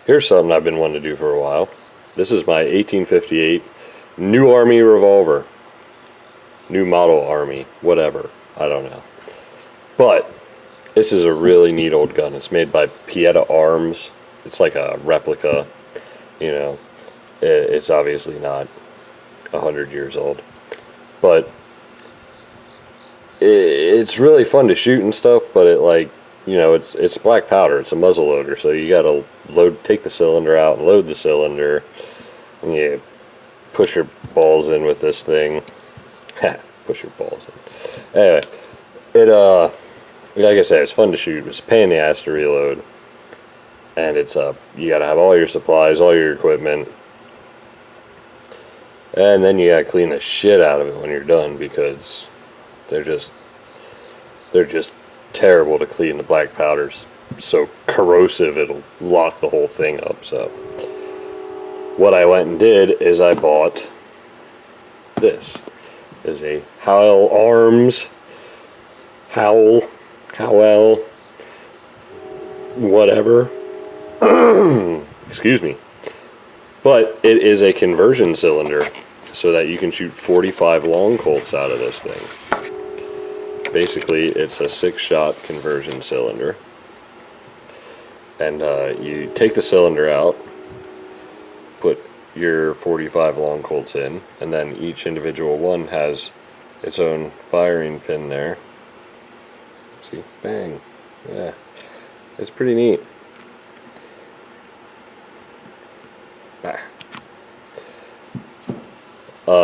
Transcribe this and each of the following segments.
Here's something I've been wanting to do for a while. This is my 1858 new Army Revolver. New model Army, whatever. I don't know. But this is a really neat old gun. It's made by Pieta Arms. It's like a replica, you know. It's obviously not 100 years old. But it's really fun to shoot and stuff, but it, like, you know, it's black powder. It's a muzzle loader, so you gotta take the cylinder out and load the cylinder, and you push your balls in with this thing. Push your balls in. Anyway, like I said, it's fun to shoot. It's a pain in the ass to reload, and it's you gotta have all your supplies, all your equipment, and then you gotta clean the shit out of it when you're done, because they're just terrible to clean. The black powder's so corrosive it'll lock the whole thing up. So what I went and did is I bought this. Is a Howell Arms, Howell, whatever. Excuse me. But it is a conversion cylinder, so that you can shoot 45 long Colts out of this thing. Basically, it's a 6-shot conversion cylinder. And you take the cylinder out, put your 45 long Colts in, and then each individual one has its own firing pin there. See? Bang. Yeah. It's pretty neat. Ah.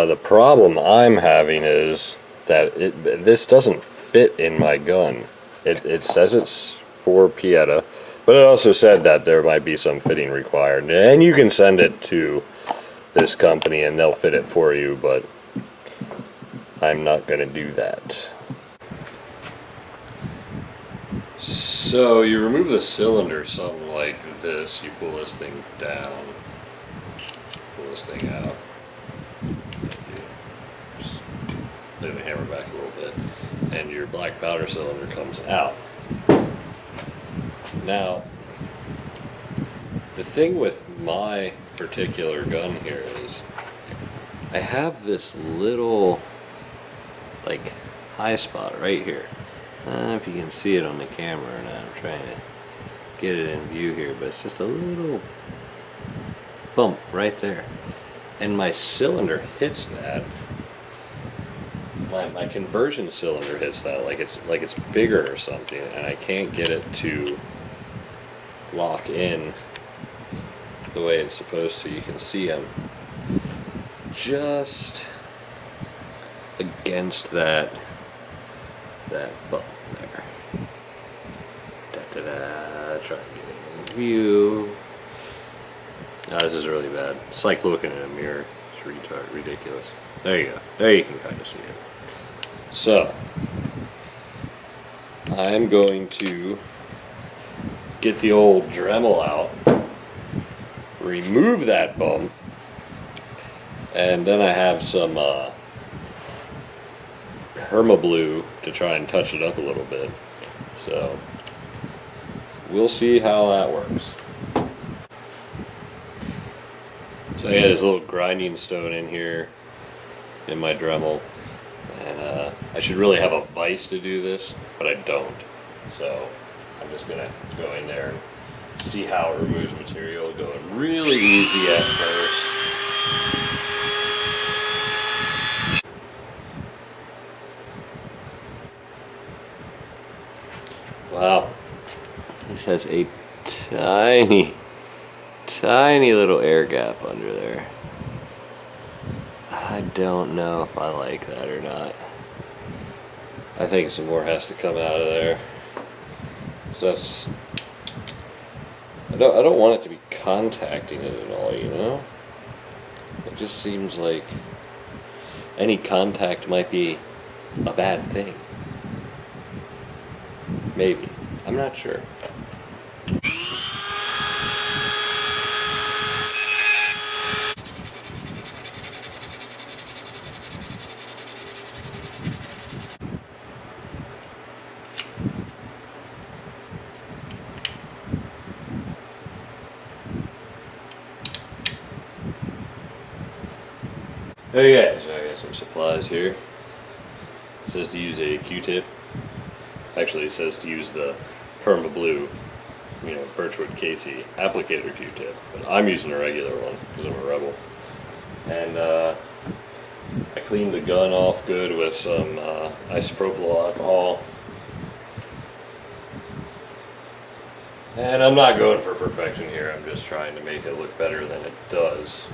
The problem I'm having is that this doesn't fit in my gun. It says it's for Pieta, but it also said that there might be some fitting required. And you can send it to this company and they'll fit it for you, but I'm not going to do that. So you remove the cylinder, something like this. You pull this thing down, pull this thing out. Just move the hammer back a little bit, and your black powder cylinder comes out. Now, the thing with my particular gun here is I have this little, like, high spot right here. I don't know if you can see it on the camera or not. I'm trying to get it in view here, but it's just a little bump right there. And my cylinder hits that. My conversion cylinder hits that like it's bigger or something, and I can't get it to lock in the way it's supposed to. You can see I'm just against that bump there. Try to get in view. Oh, this is really bad. It's like looking in a mirror. It's ridiculous. There you go. There you can kind of see it. So I'm going to get the old Dremel out, remove that bump, and then I have some Permablue to try and touch it up a little bit. So we'll see how that works. So I got this little grinding stone in here in my Dremel, and I should really have a vise to do this, but I don't. So I'm just gonna go in there and see how it removes material, going really easy at first. Wow, this has a tiny little air gap under there. I don't know if I like that or not. I think some more has to come out of there. So that's, I don't want it to be contacting it at all, you know? It just seems like any contact might be a bad thing. Maybe. I'm not sure. Okay, so I got some supplies here. It says to use a Q-tip. Actually, it says to use the Perma Blue, Birchwood Casey applicator Q-tip, but I'm using a regular one because I'm a rebel. And I cleaned the gun off good with some isopropyl alcohol. And I'm not going for perfection here, I'm just trying to make it look better than it does.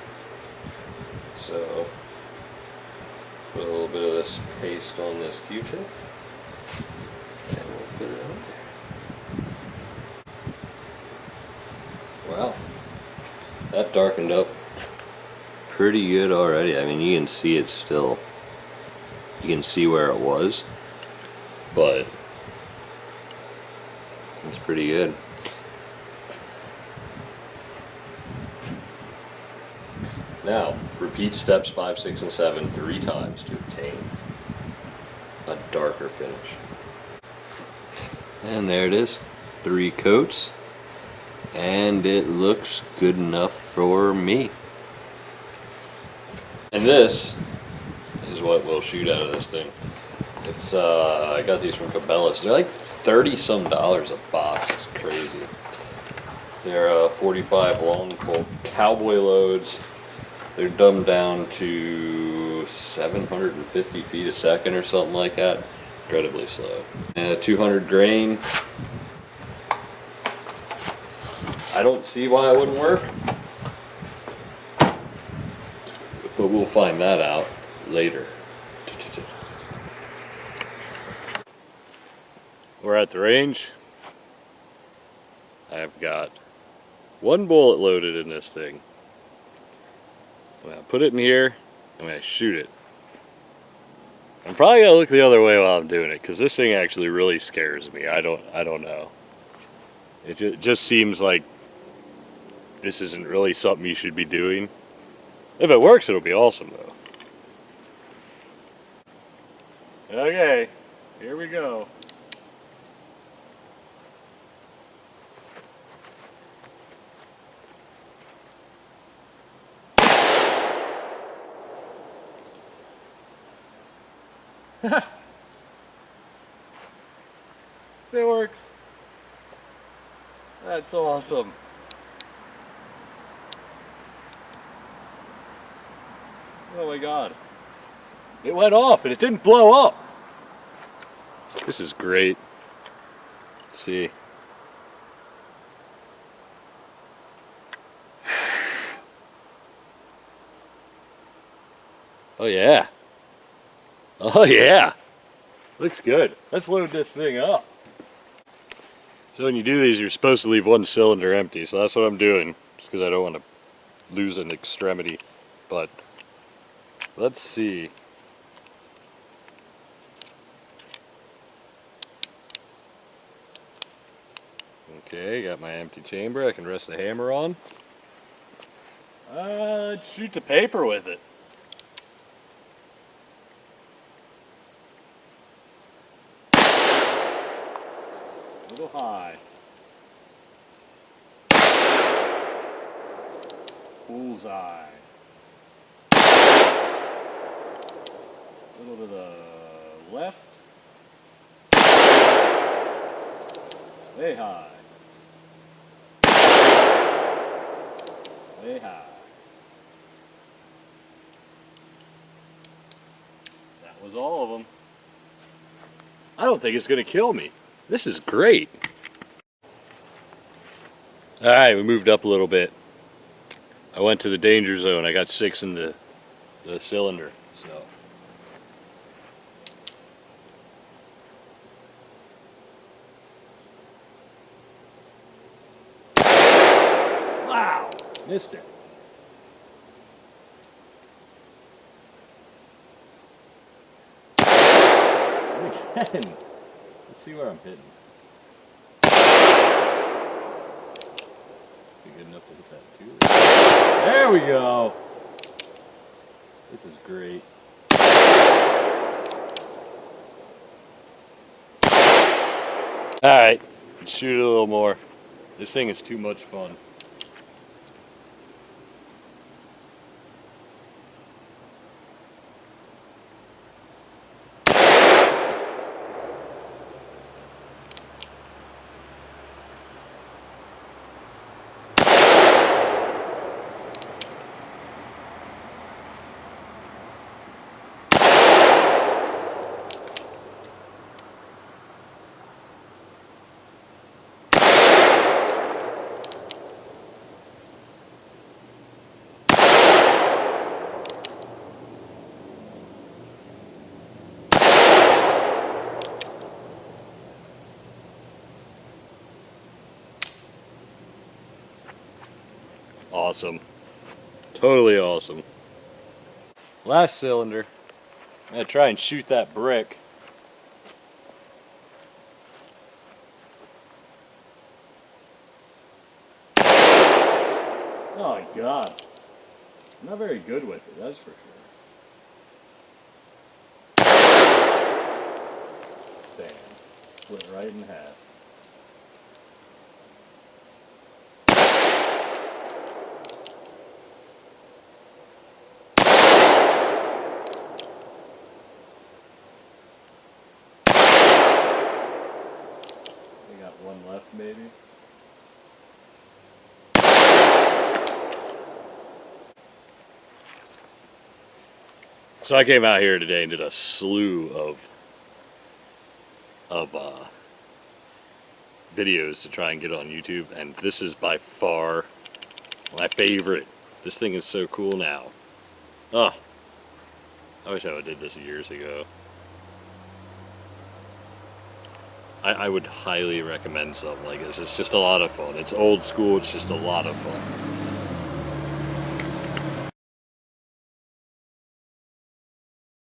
So, put a little bit of this paste on this Q-tip, and we'll put it on there. Wow, that darkened up pretty good already. I mean, you can see it's still, you can see where it was, but it's pretty good. Now, repeat steps 5, 6, and 7 3 times to obtain a darker finish. And there it is, 3 coats, and it looks good enough for me. And this is what we'll shoot out of this thing. It's I got these from Cabela's. They're like $30-some a box. It's crazy. They're 45 long Colt cowboy loads. They're dumbed down to 750 feet a second or something like that. Incredibly slow. 200 grain. I don't see why it wouldn't work, but we'll find that out later. We're at the range. I've got 1 bullet loaded in this thing. I'm gonna put it in here. I'm gonna shoot it. I'm probably gonna look the other way while I'm doing it because this thing actually really scares me. I don't know. It just seems like this isn't really something you should be doing. If it works, it'll be awesome though. Okay, here we go. It works. That's awesome. Oh my god. It went off and it didn't blow up. This is great. Let's see. Oh yeah. Oh yeah. Looks good. Let's load this thing up. So when you do these, you're supposed to leave 1 cylinder empty. So that's what I'm doing, just because I don't want to lose an extremity. But let's see. Okay, got my empty chamber. I can rest the hammer on. Let's shoot the paper with it. A little high. Bullseye. A little to the left. Way high. Way high. That was all of them. I don't think it's going to kill me. This is great. Alright, we moved up a little bit. I went to the danger zone. I got 6 in the cylinder. So. Wow! Missed it. Again. Let's see where I'm hitting. Be good enough to hit that too. There we go. This is great. Alright, let's shoot it a little more. This thing is too much fun. Awesome. Totally awesome. Last cylinder. I'm gonna try and shoot that brick. Oh my god. I'm not very good with it, that's for sure. Bam. Split right in half. We got one left maybe. So I came out here today and did a slew of videos to try and get on YouTube, and this is by far my favorite. This thing is so cool now. Oh, I wish I would have did this years ago. I would highly recommend something like this. It's just a lot of fun. It's old school, it's just a lot of fun.